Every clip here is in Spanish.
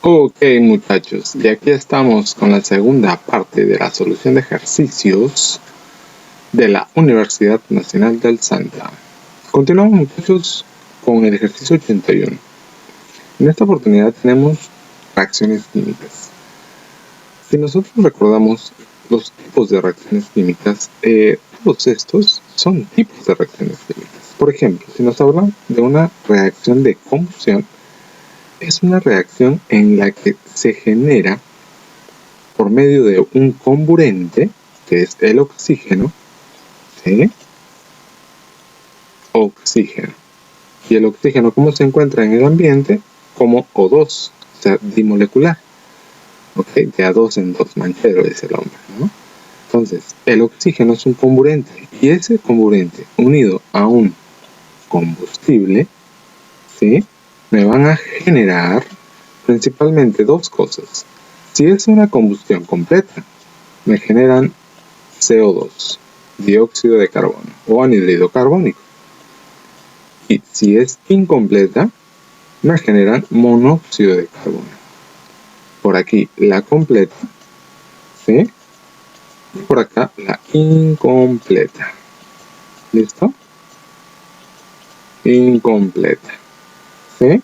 Ok, muchachos, y aquí estamos con la segunda parte de la solución de ejercicios de la Universidad Nacional del Santa. Continuamos, muchachos, con el ejercicio 81. En esta oportunidad tenemos reacciones químicas. Si nosotros recordamos los tipos de reacciones químicas, todos estos son tipos de reacciones químicas. Por ejemplo, si nos hablan de una reacción de combustión, es una reacción en la que se genera por medio de un comburente, que es el oxígeno, ¿sí? Oxígeno. Y el oxígeno, ¿cómo se encuentra en el ambiente? Como O2, o sea, dimolecular. ¿Ok? De A2 en 2, manchero es el hombre, ¿no? Entonces, el oxígeno es un comburente, y ese comburente unido a un combustible, ¿sí? Me van a generar principalmente dos cosas. Si es una combustión completa, me generan CO2, dióxido de carbono o anhídrido carbónico. Y si es incompleta, me generan monóxido de carbono. Por aquí la completa, ¿sí? Y por acá la incompleta. ¿Listo? Incompleta. ¿Sí?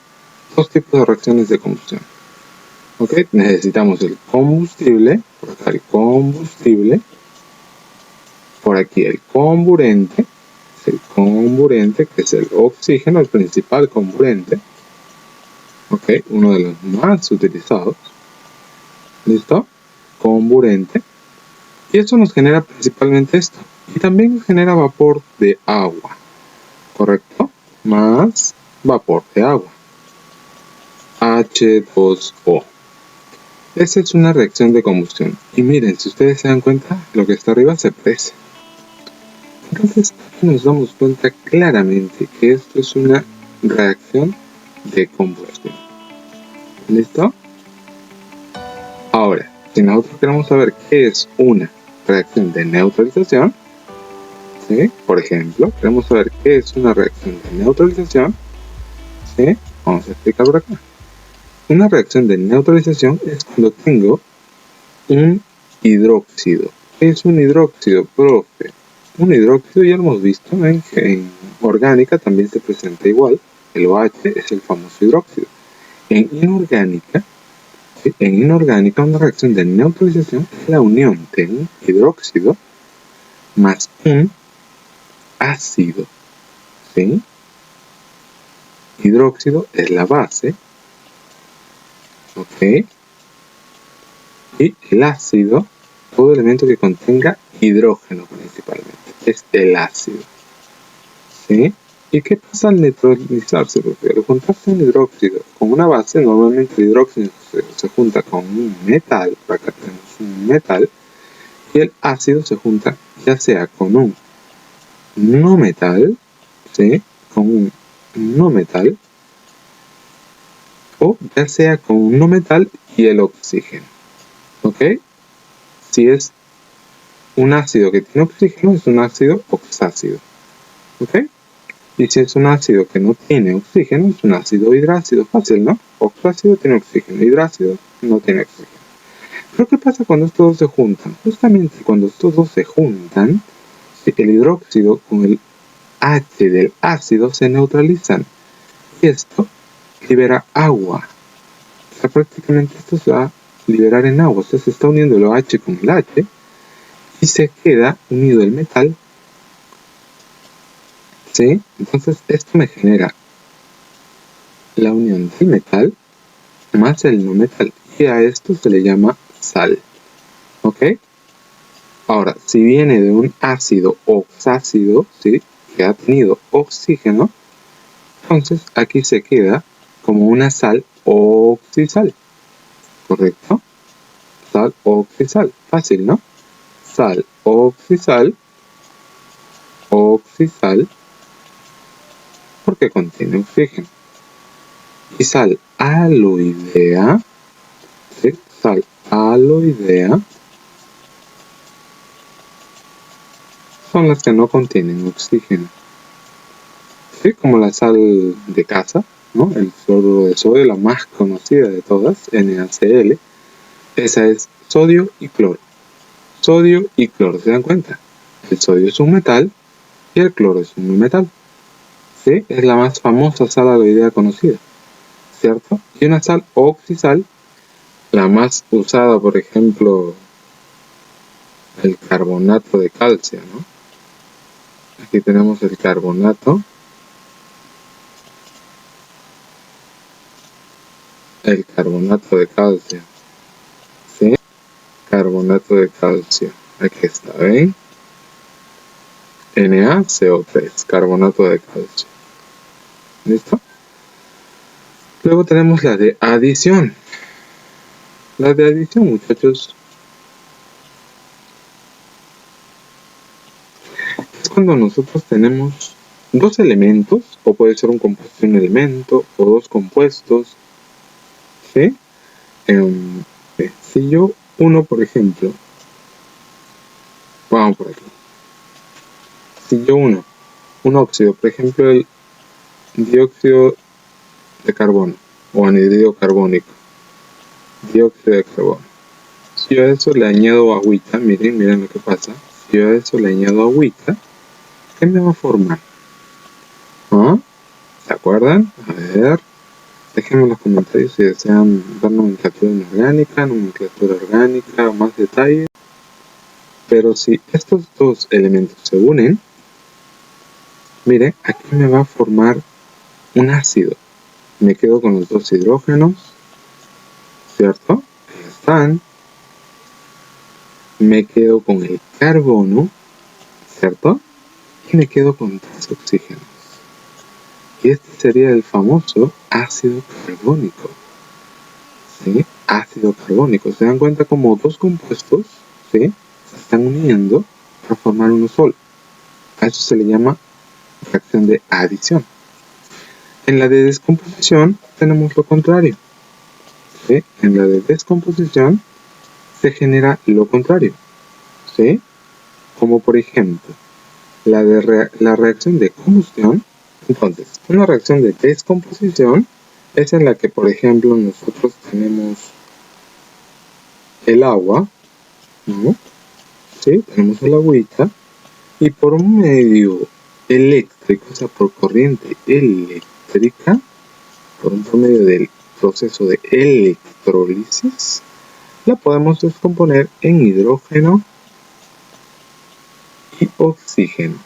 Dos tipos de reacciones de combustión. ¿Ok? Necesitamos el combustible, por acá el combustible, por aquí el comburente, que es el oxígeno, el principal comburente, ok, uno de los más utilizados, listo, comburente, y eso nos genera principalmente esto, y también nos genera vapor de agua, correcto, más vapor de agua, H2O. Esa es una reacción de combustión, y miren, si ustedes se dan cuenta, lo que está arriba se parece. Entonces aquí nos damos cuenta claramente que esto es una reacción de combustión. ¿Listo? Ahora, si nosotros queremos saber qué es una reacción de neutralización, ¿sí? Por ejemplo, queremos saber qué es una reacción de neutralización, ¿sí? Vamos a explicar por acá. Una reacción de neutralización es cuando tengo un hidróxido. ¿Qué es un hidróxido, profe? Un hidróxido ya lo hemos visto en orgánica, también se presenta igual. El OH es el famoso hidróxido. En inorgánica, una reacción de neutralización es la unión de un hidróxido más un ácido. ¿Sí? Hidróxido es la base. ¿Ok? Y el ácido, todo elemento que contenga hidrógeno principalmente, es el ácido. ¿Sí? ¿Y qué pasa al neutralizarse? Porque al juntarse un hidróxido con una base, normalmente el hidróxido se junta con un metal, por acá tenemos un metal, y el ácido se junta ya sea con un no metal, ¿sí? Con un no metal, o ya sea con un no metal y el oxígeno. ¿Ok? Si es un ácido que tiene oxígeno, es un ácido oxácido. ¿Ok? Y si es un ácido que no tiene oxígeno, es un ácido hidrácido. Fácil, ¿no? Oxácido tiene oxígeno, hidrácido no tiene oxígeno. Pero ¿qué pasa cuando estos dos se juntan? Justamente cuando estos dos se juntan, el hidróxido con el H del ácido se neutralizan. Y esto libera agua. O sea, prácticamente esto se va a liberar en agua. O sea, se está uniendo el OH con el H y se queda unido el metal. ¿Sí? Entonces esto me genera la unión del metal más el no metal. Y a esto se le llama sal. ¿Ok? Ahora, si viene de un ácido oxácido, ¿sí? Que ha tenido oxígeno, entonces aquí se queda como una sal oxisal. ¿Correcto? Sal oxisal. Fácil, ¿no? Sal oxisal, porque contiene oxígeno. Y sal aloidea, ¿sí? Sal aloidea son las que no contienen oxígeno. ¿Sí? Como la sal de casa, ¿no? El fluoruro de sodio, la más conocida de todas, NaCl. Esa es sodio y cloro. Sodio y cloro, ¿se dan cuenta? El sodio es un metal y el cloro es un metal. ¿Sí? Es la más famosa sal aloidea conocida, ¿cierto? Y una sal oxisal, la más usada, por ejemplo, el carbonato de calcio, ¿no? Aquí tenemos el carbonato. El carbonato de calcio. ¿Sí? Carbonato de calcio. Aquí está, ¿ven? NaCO3, carbonato de calcio. ¿Listo? Luego tenemos la de adición. La de adición, muchachos, es cuando nosotros tenemos dos elementos, o puede ser un compuesto y un elemento, o dos compuestos, ¿sí? Si yo uno, por ejemplo, vamos por aquí. Si yo uno un óxido, por ejemplo, el dióxido de carbono, o anhídrido carbónico, dióxido de carbono. Si yo a eso le añado agüita, miren lo que pasa. Si yo a eso le añado agüita, ¿qué me va a formar? ¿Ah? ¿Se acuerdan? A ver, déjenme en los comentarios si desean ver nomenclatura orgánica o más detalles. Pero si estos dos elementos se unen, miren, aquí me va a formar un ácido. Me quedo con los dos hidrógenos, ¿cierto? Ahí están. Me quedo con el carbono, ¿cierto? Y me quedo con 3 oxígenos. Y este sería el famoso ácido carbónico. ¿Sí? Ácido carbónico. ¿Se dan cuenta como dos compuestos, ¿sí?, se están uniendo para formar uno solo? A eso se le llama reacción de adición. En la de descomposición tenemos lo contrario. ¿Sí? En la de descomposición se genera lo contrario. ¿Sí? Como por ejemplo, la reacción de combustión. Entonces, una reacción de descomposición es en la que, por ejemplo, nosotros tenemos el agua, ¿no? ¿Sí? Tenemos el agüita, y por un medio eléctrico, o sea, por corriente eléctrica, por medio del proceso de electrólisis, la podemos descomponer en hidrógeno y oxígeno.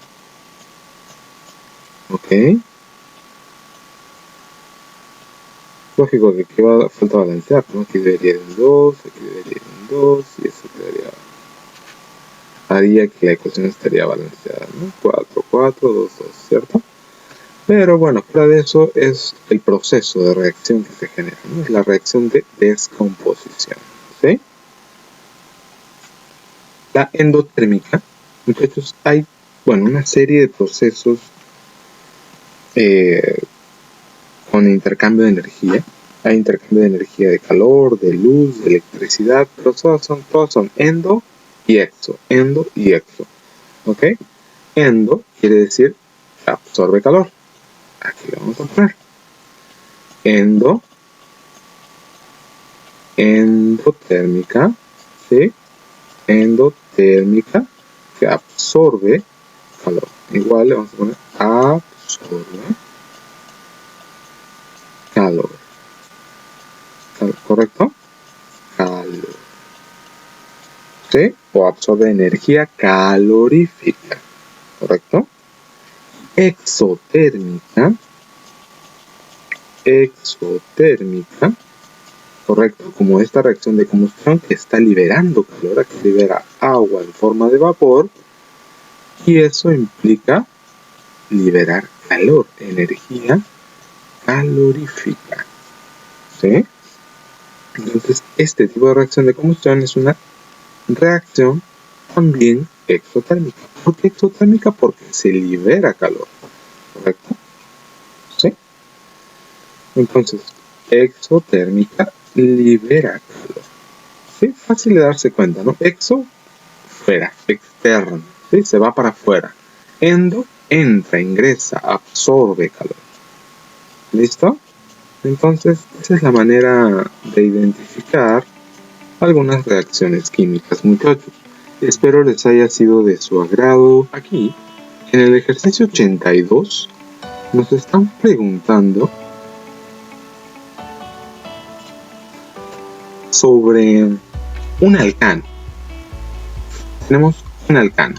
¿Ok? Lógico que aquí falta balancear, ¿no? Aquí debería ir un 2, aquí debería ir un 2, y eso quedaría... haría que la ecuación estaría balanceada, ¿no? 4, 4, 2, 2, ¿cierto? Pero bueno, fuera de eso es el proceso de reacción que se genera, ¿no? Es la reacción de descomposición, ¿sí? La endotérmica, muchachos, hay, bueno, una serie de procesos con intercambio de energía. Hay intercambio de energía de calor, de luz, de electricidad, pero todos son endo y exo, ¿ok? Endo quiere decir que absorbe calor. Aquí vamos a poner endotérmica, ¿sí? Endotérmica, que absorbe calor. Igual le vamos a poner absorbe calor. ¿Correcto? Calor. ¿Sí? O absorbe energía calorífica. ¿Correcto? Exotérmica. Correcto, como esta reacción de combustión que está liberando calor, que libera agua en forma de vapor, y eso implica liberar calor, energía calorífica. ¿Sí? Entonces, este tipo de reacción de combustión es una reacción también exotérmica. ¿Por qué exotérmica? Porque se libera calor. ¿Correcto? ¿Sí? Entonces, exotérmica libera calor. ¿Sí? Fácil de darse cuenta, ¿no? Exo, fuera, externo. ¿Sí? Se va para afuera. Endo, entra, ingresa, absorbe calor. ¿Listo? Entonces, esa es la manera de identificar algunas reacciones químicas, muchachos. Espero les haya sido de su agrado. Aquí, en el ejercicio 82, nos están preguntando sobre un alcano. Tenemos un alcano.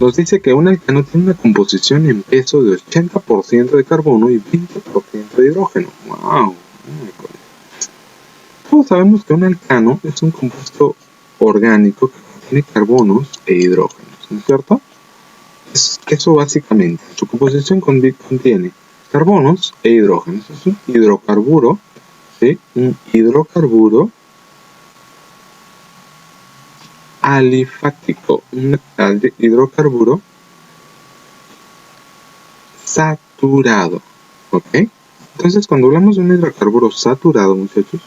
Nos dice que un alcano tiene una composición en peso de 80% de carbono y 20% de hidrógeno. ¡Wow! Todos sabemos que un alcano es un compuesto orgánico que contiene carbonos e hidrógenos, ¿no es cierto? Eso básicamente, su composición contiene carbonos e hidrógenos. Es un hidrocarburo, ¿sí? Un hidrocarburo alifático, un hidrocarburo saturado, ¿ok? Entonces, cuando hablamos de un hidrocarburo saturado, muchachos,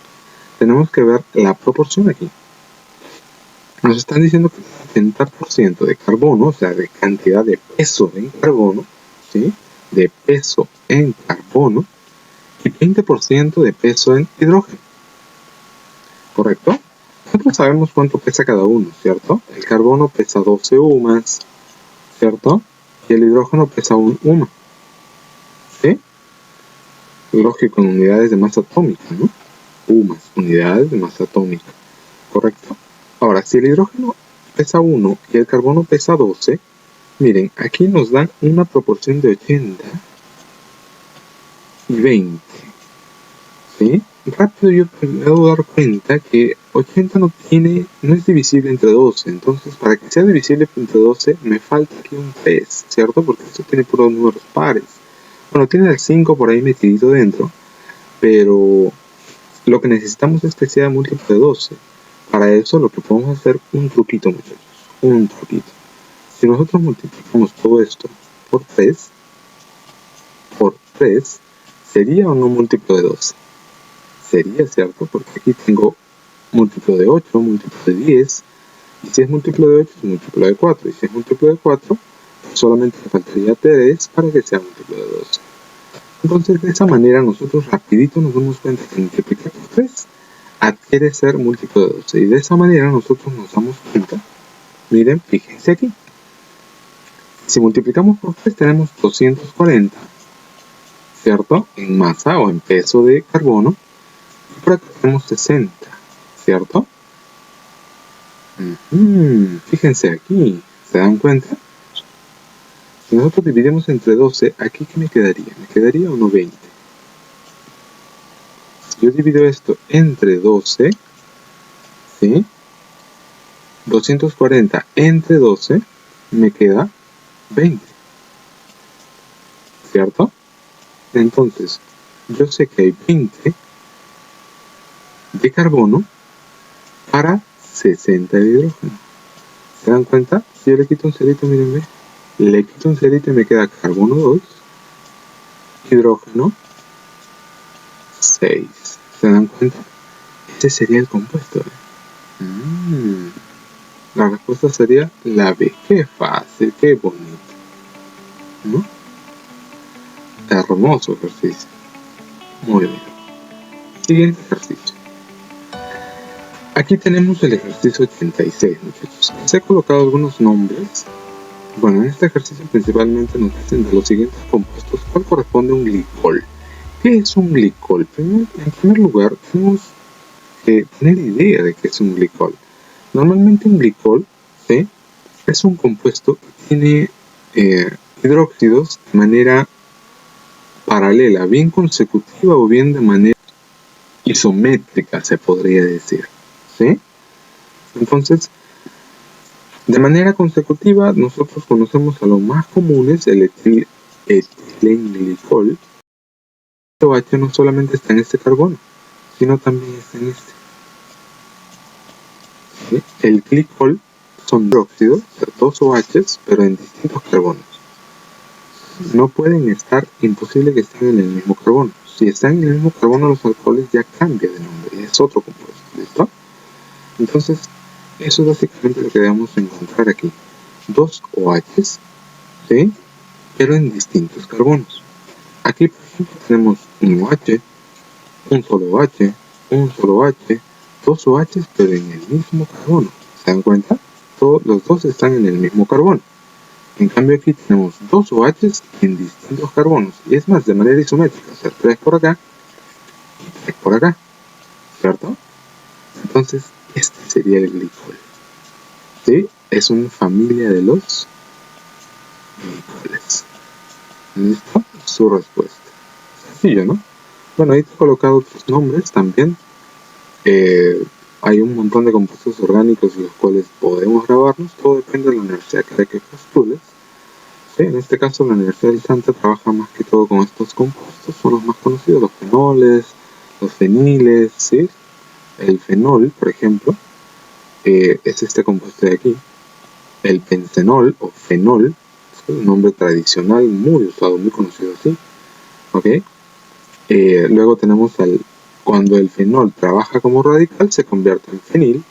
tenemos que ver la proporción aquí. Nos están diciendo que el 70% de carbono, o sea, de cantidad de peso en carbono, ¿sí? De peso en carbono, y 20% de peso en hidrógeno. ¿Correcto? Nosotros sabemos cuánto pesa cada uno, ¿cierto? El carbono pesa 12 UMAS, ¿cierto? Y el hidrógeno pesa 1 UMA. ¿Sí? Lógico, en unidades de masa atómica, ¿no? UMAS, unidades de masa atómica. ¿Correcto? Ahora, si el hidrógeno pesa 1 y el carbono pesa 12, miren, aquí nos dan una proporción de 80 y 20. ¿Sí? Rápido yo me debo dar cuenta que 80 no es divisible entre 12, entonces para que sea divisible entre 12 me falta aquí un 3, ¿cierto? Porque esto tiene puros números pares. Bueno, tiene el 5 por ahí metidito dentro, pero lo que necesitamos es que sea múltiplo de 12. Para eso lo que podemos hacer un truquito, muchachos, un truquito. Si nosotros multiplicamos todo esto por 3, ¿sería o no múltiplo de 12? Sería, ¿cierto? Porque aquí tengo múltiplo de 8, múltiplo de 10, y si es múltiplo de 8 es múltiplo de 4, y si es múltiplo de 4 solamente le faltaría 3 para que sea múltiplo de 12. Entonces de esa manera nosotros rapidito nos damos cuenta que multiplicar por 3 adquiere ser múltiplo de 12, y de esa manera nosotros nos damos cuenta, miren, fíjense aquí, si multiplicamos por 3 tenemos 240, ¿cierto? En masa o en peso de carbono, y por acá tenemos 60, ¿cierto? Fíjense aquí, ¿se dan cuenta? Si nosotros dividimos entre 12, ¿aquí qué me quedaría? ¿Me quedaría o no 20? Si yo divido esto entre 12, ¿sí? 240 entre 12, me queda 20, ¿cierto? Entonces, yo sé que hay 20 de carbono para 60 de hidrógeno. ¿Se dan cuenta? Si yo le quito un cerito, miren, le quito un cerito y me queda carbono 2, hidrógeno 6. ¿Se dan cuenta? Este sería el compuesto. La respuesta sería la B. Qué fácil, qué bonito, ¿no? Hermoso ejercicio. Muy bien. Siguiente ejercicio. Aquí tenemos el ejercicio 86, muchachos. Les he colocado algunos nombres. Bueno, en este ejercicio principalmente nos dicen de los siguientes compuestos cuál corresponde a un glicol. ¿Qué es un glicol? En primer lugar, tenemos que tener idea de qué es un glicol. Normalmente un glicol, ¿sí?, es un compuesto que tiene hidróxidos de manera paralela, bien consecutiva o bien de manera isométrica, se podría decir, ¿sí? Entonces, de manera consecutiva, nosotros conocemos a los más comunes, el etilenglicol. El OH no solamente está en este carbono, sino también está en este. ¿Sí? El glicol son hidróxidos, dos OHs, pero en distintos carbonos. No pueden estar, imposible que estén en el mismo carbono. Si están en el mismo carbono, los alcoholes ya cambian de nombre, es otro compuesto, ¿listo? Entonces, eso es básicamente lo que debemos encontrar aquí. Dos OHs, ¿sí?, pero en distintos carbonos. Aquí, por ejemplo, tenemos un OH, un solo H, dos OH, pero en el mismo carbono. ¿Se dan cuenta? Los dos están en el mismo carbono. En cambio aquí tenemos dos OHs en distintos carbonos. Y es más, de manera isométrica. O sea, 3 por acá y 3 por acá. ¿Cierto? Entonces, este sería el glicol. ¿Sí? Es una familia de los glicoles. ¿Listo? Su respuesta. Sencillo, ¿no? Bueno, ahí te he colocado otros nombres también. Hay un montón de compuestos orgánicos los cuales podemos grabarnos. Todo depende de la universidad que postules. ¿Sí? En este caso, la Universidad del Santa trabaja más que todo con estos compuestos. Son los más conocidos, los fenoles, los feniles, ¿sí? El fenol, por ejemplo, es este compuesto de aquí. El pensenol o fenol, es un nombre tradicional muy usado, muy conocido así. ¿Ok? Luego tenemos cuando el fenol trabaja como radical, se convierte en fenil.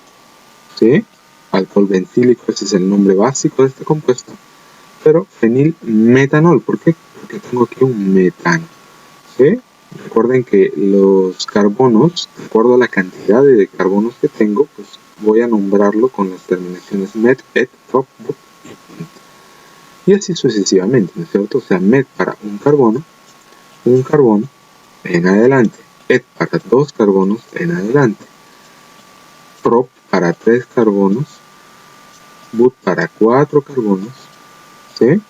¿Sí? Alcohol bencílico, ese es el nombre básico de este compuesto. Pero fenilmetanol, ¿por qué? Porque tengo aquí un metano. ¿Sí? Recuerden que los carbonos, de acuerdo a la cantidad de carbonos que tengo, pues voy a nombrarlo con las terminaciones met, et, prop, but y así sucesivamente, ¿no es cierto? O sea, met para un carbono en adelante, et para 2 carbonos en adelante, prop para 3 carbonos, but para 4 carbonos, ¿sí?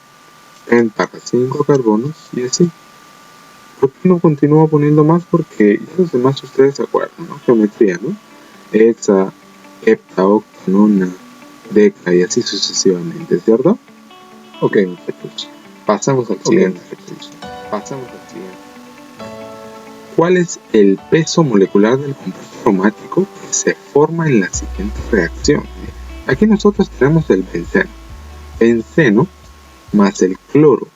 En para 5 carbonos y así. ¿Por qué no continúo poniendo más? Porque los demás ustedes se acuerdan, ¿no? Geometría, ¿no? Hexa, hepta, octa, nona, deca y así sucesivamente, ¿cierto? Ok, muchachos. Pasamos al siguiente. ¿Cuál es el peso molecular del compuesto aromático que se forma en la siguiente reacción? Aquí nosotros tenemos el benceno. Benceno más el cloro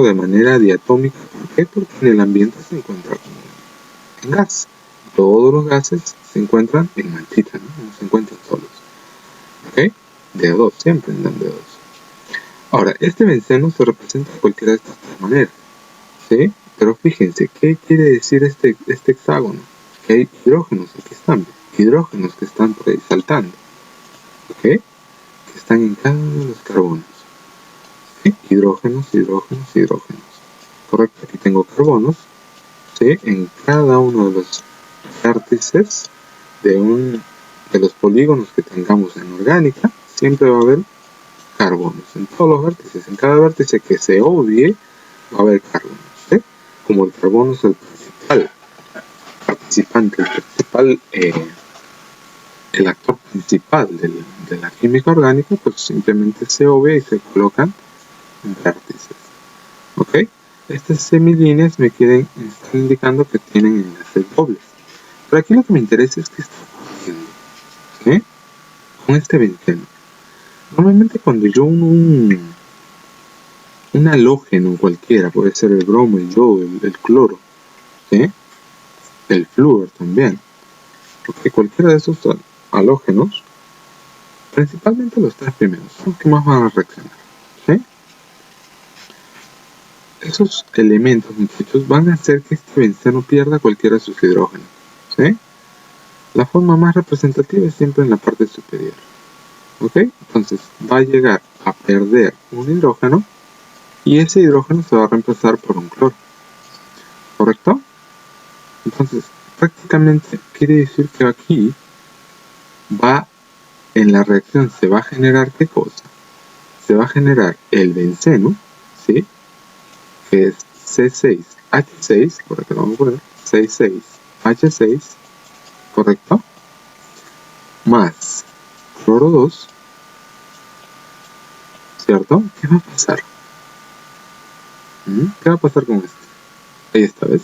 de manera diatómica. ¿Por qué? Porque en el ambiente se encuentra en gas. Todos los gases se encuentran en manchita, no se encuentran solos. ¿Ok? De a dos, siempre andan de dos. Ahora, este benceno se representa de cualquiera de estas tres maneras. ¿Sí? Pero fíjense, ¿qué quiere decir este hexágono? Que hay hidrógenos, aquí están, hidrógenos que están por ahí saltando. ¿Ok? Que están en cada uno de los carbonos. ¿Sí? Hidrógenos. Correcto, aquí tengo carbonos. ¿Sí? En cada uno de los vértices de los polígonos que tengamos en orgánica, siempre va a haber carbonos. En todos los vértices, en cada vértice que se obvie, va a haber carbonos. ¿Sí? Como el carbono es el principal participante, el actor principal de la química orgánica, pues simplemente se obvia y se colocan vértices. ¿Ok? Estas semilíneas me están indicando que tienen enlaces dobles. Pero aquí lo que me interesa es qué está ocurriendo, ¿sí? Con este benceno. Normalmente cuando yo uno un halógeno cualquiera, puede ser el bromo, el yodo, el cloro, ¿sí? El flúor también, porque cualquiera de esos halógenos, principalmente los tres primeros, son los que más van a reaccionar, ¿sí? Esos elementos, muchachos, van a hacer que este benceno pierda cualquiera de sus hidrógenos, ¿sí? La forma más representativa es siempre en la parte superior, ¿ok? Entonces va a llegar a perder un hidrógeno y ese hidrógeno se va a reemplazar por un cloro, ¿correcto? Entonces, prácticamente quiere decir que aquí en la reacción se va a generar ¿qué cosa? Se va a generar el benceno, ¿sí? Que es C6H6, por acá lo vamos a poner, C6H6, ¿correcto? Más cloro 2, ¿cierto? ¿Qué va a pasar? ¿Qué va a pasar con esto? Ahí está, ¿ves?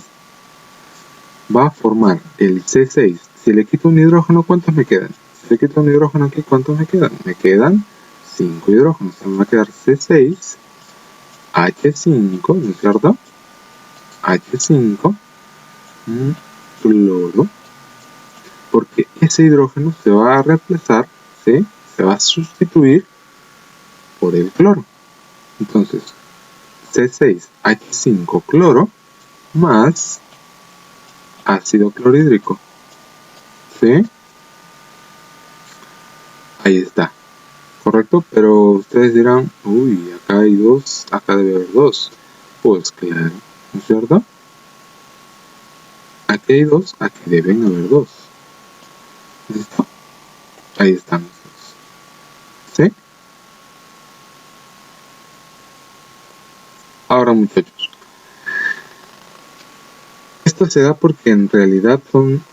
Va a formar el C6. Si le quito un hidrógeno, ¿cuántos me quedan? Si le quito un hidrógeno aquí, ¿cuántos me quedan? Me quedan 5 hidrógenos. Me va a quedar C6, H5, ¿no es cierto? H5, cloro, porque ese hidrógeno se va a reemplazar, ¿sí? Se va a sustituir por el cloro. Entonces, C6H5 cloro más ácido clorhídrico. ¿Sí? Ahí está. ¿Correcto? Pero ustedes dirán, uy, acá hay 2, acá debe haber 2. Pues claro, ¿no es cierto? Aquí hay 2, aquí deben haber 2. ¿Listo? Ahí están los 2. ¿Sí? Ahora, muchachos, esto se da porque en realidad son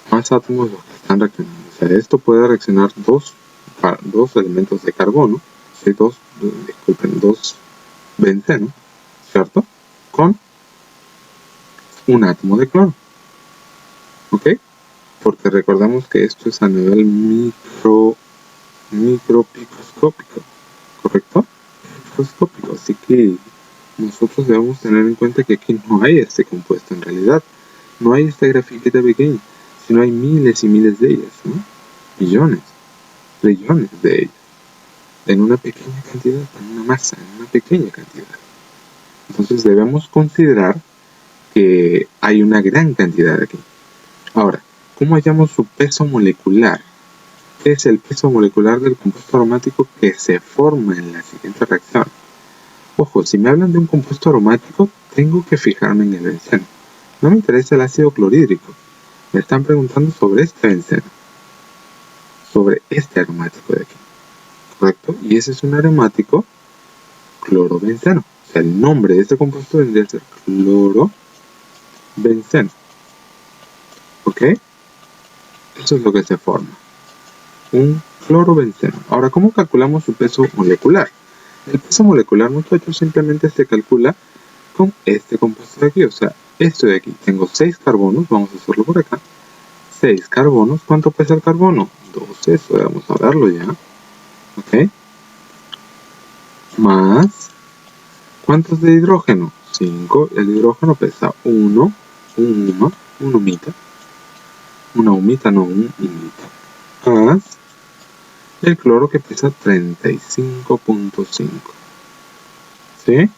más átomos los que están reaccionando. O sea, esto puede reaccionar dos elementos de carbono, ¿sí? dos benceno, ¿cierto? Con un átomo de cloro. ¿Ok? Porque recordamos que esto es a nivel micropicroscópico, ¿correcto? Microscópico, así que nosotros debemos tener en cuenta que aquí no hay este compuesto en realidad. No hay esta grafiquita pequeña, sino hay miles y miles de ellas, ¿no? Millones, trillones de ellas. En una pequeña cantidad, en una masa, en una pequeña cantidad. Entonces debemos considerar que hay una gran cantidad aquí. Ahora, ¿cómo hallamos su peso molecular? ¿Qué es el peso molecular del compuesto aromático que se forma en la siguiente reacción? Ojo, si me hablan de un compuesto aromático, tengo que fijarme en el benceno. No me interesa el ácido clorhídrico. Me están preguntando sobre este benceno. Sobre este aromático de aquí. ¿Correcto? Y ese es un aromático clorobenceno. O sea, el nombre de este compuesto vendría a ser clorobenceno. ¿Ok? Eso es lo que se forma. Un clorobenceno. Ahora, ¿cómo calculamos su peso molecular? El peso molecular, muchachos, simplemente se calcula con este compuesto de aquí. O sea, esto de aquí. Tengo 6 carbonos. Vamos a hacerlo por acá. 6 carbonos. ¿Cuánto pesa el carbono? 12. Eso vamos a verlo ya. ¿Ok? Más. ¿Cuántos de hidrógeno? 5. El hidrógeno pesa 1. Un humita. Una humita, no, un humita. Más el cloro que pesa 35.5. ¿Sí?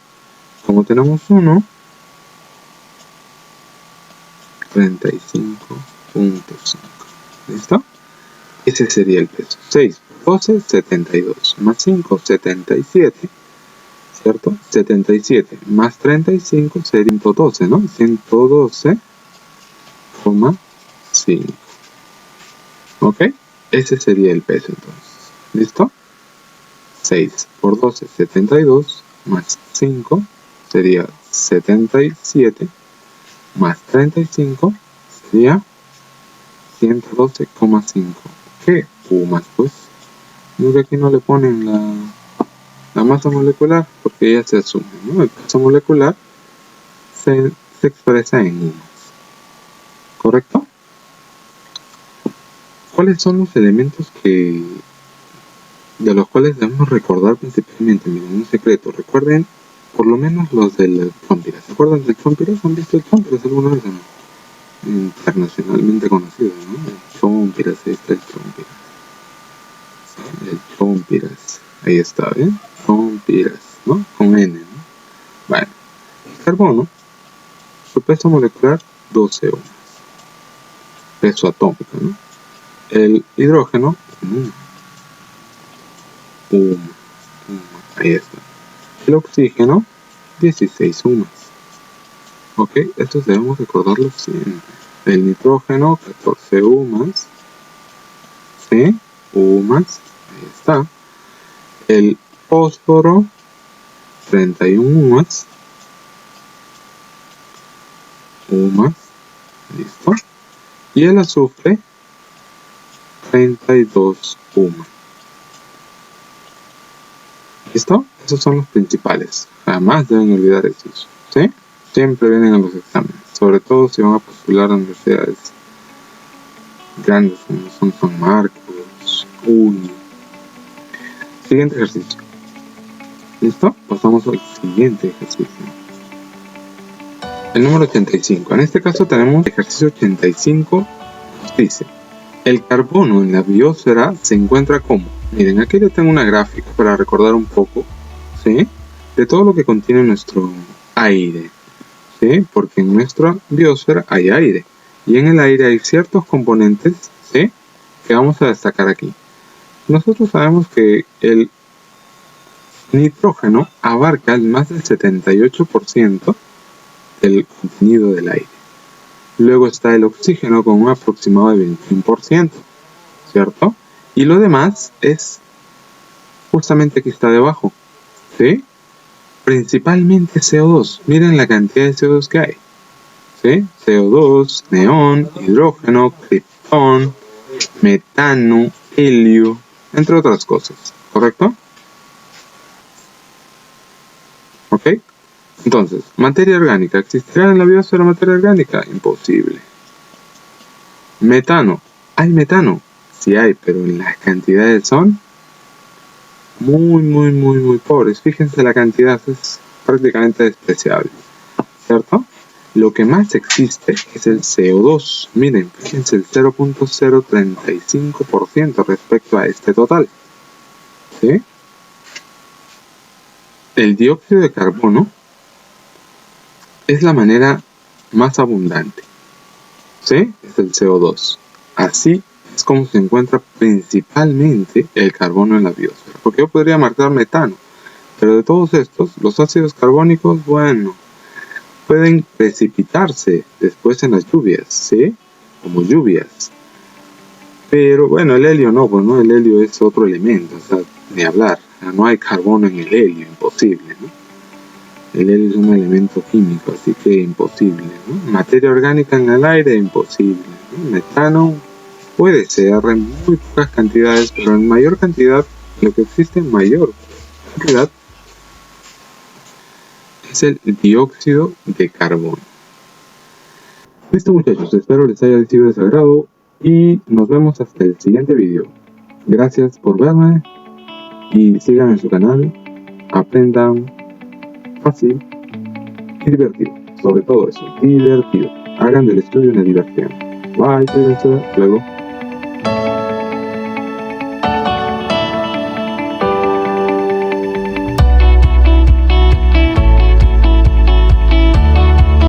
Como tenemos 1, 35.5. ¿Listo? Ese sería el peso. 6 por 12, 72. Más 5, 77. ¿Cierto? 77 más 35 sería 112, ¿no? 112,5. ¿Ok? Ese sería el peso entonces. ¿Listo? 6 por 12, 72, más 5 sería 77, más 35 sería 112,5. ¿Qué? Más pues. Creo que aquí no le ponen la masa molecular porque ya se asume, ¿no? El peso molecular se expresa en unos. ¿Correcto? ¿Cuáles son los elementos de los cuales debemos recordar principalmente? Miren, un secreto. Recuerden por lo menos los del Chompiras. ¿Se acuerdan del Chompiras? ¿Han visto el Chompiras alguna vez o no? Internacionalmente conocido, ¿no? El Chompiras, ahí está el Chompiras. El Chompiras. Ahí está, ¿ven? Chompiras, ¿no? Con N, ¿no? Bueno, el carbono, su peso molecular, 12 ohms. Peso atómico, ¿no? El hidrógeno, 1. Ahí está. El oxígeno, 16 ohms. Ok, estos debemos recordarlos siempre. El nitrógeno, 14 ohms. ¿Sí? Ohms. Ahí está. El fósforo, 31 ohms. Ohms. Listo. Y el azufre, 32 ohms. ¿Listo? Esos son los principales. Jamás deben olvidar esos. ¿Sí? Siempre vienen a los exámenes. Sobre todo si van a postular a universidades grandes como son San Marcos, UNI. Siguiente ejercicio. ¿Listo? Pasamos al siguiente ejercicio. El número 85. En este caso tenemos el ejercicio 85. Nos dice, el carbono en la biosfera se encuentra como. Miren, aquí le tengo una gráfica para recordar un poco, ¿sí? De todo lo que contiene nuestro aire, ¿sí? Porque en nuestra biosfera hay aire. Y en el aire hay ciertos componentes, ¿sí?, que vamos a destacar aquí. Nosotros sabemos que el nitrógeno abarca el más del 78% del contenido del aire. Luego está el oxígeno con un aproximado de 21%, ¿cierto? Y lo demás es justamente aquí está debajo, ¿sí? Principalmente CO2. Miren la cantidad de CO2 que hay, ¿sí? CO2, neón, hidrógeno, criptón, metano, helio, entre otras cosas, ¿correcto? ¿Ok? Entonces, materia orgánica. ¿Existirá en la biosfera materia orgánica? Imposible. Metano. ¿Hay metano? Sí hay, pero las cantidades son muy pobres. Fíjense, la cantidad es prácticamente despreciable, ¿cierto? Lo que más existe es el CO2. Miren, fíjense, el 0.035% respecto a este total, ¿sí? El dióxido de carbono es la manera más abundante, ¿sí? Es el CO2. Así es como se encuentra principalmente el carbono en la biosfera. Porque yo podría marcar metano, pero de todos estos, los ácidos carbónicos, bueno, pueden precipitarse después en las lluvias, ¿sí? Como lluvias. Pero bueno, el helio no, pues no, el helio es otro elemento, o sea, ni hablar. O sea, no hay carbono en el helio, imposible, ¿no? El helio es un elemento químico, así que imposible, ¿no? Materia orgánica en el aire, imposible, ¿no? Metano puede ser en muy pocas cantidades, pero en mayor cantidad, lo que existe en mayor cantidad es el dióxido de carbono. Listo, muchachos, espero les haya sido de su agrado y nos vemos hasta el siguiente video. Gracias por verme y sigan en su canal, aprendan fácil y divertido. Sobre todo eso, divertido. Hagan del estudio una diversión. Bye, cuídense, luego.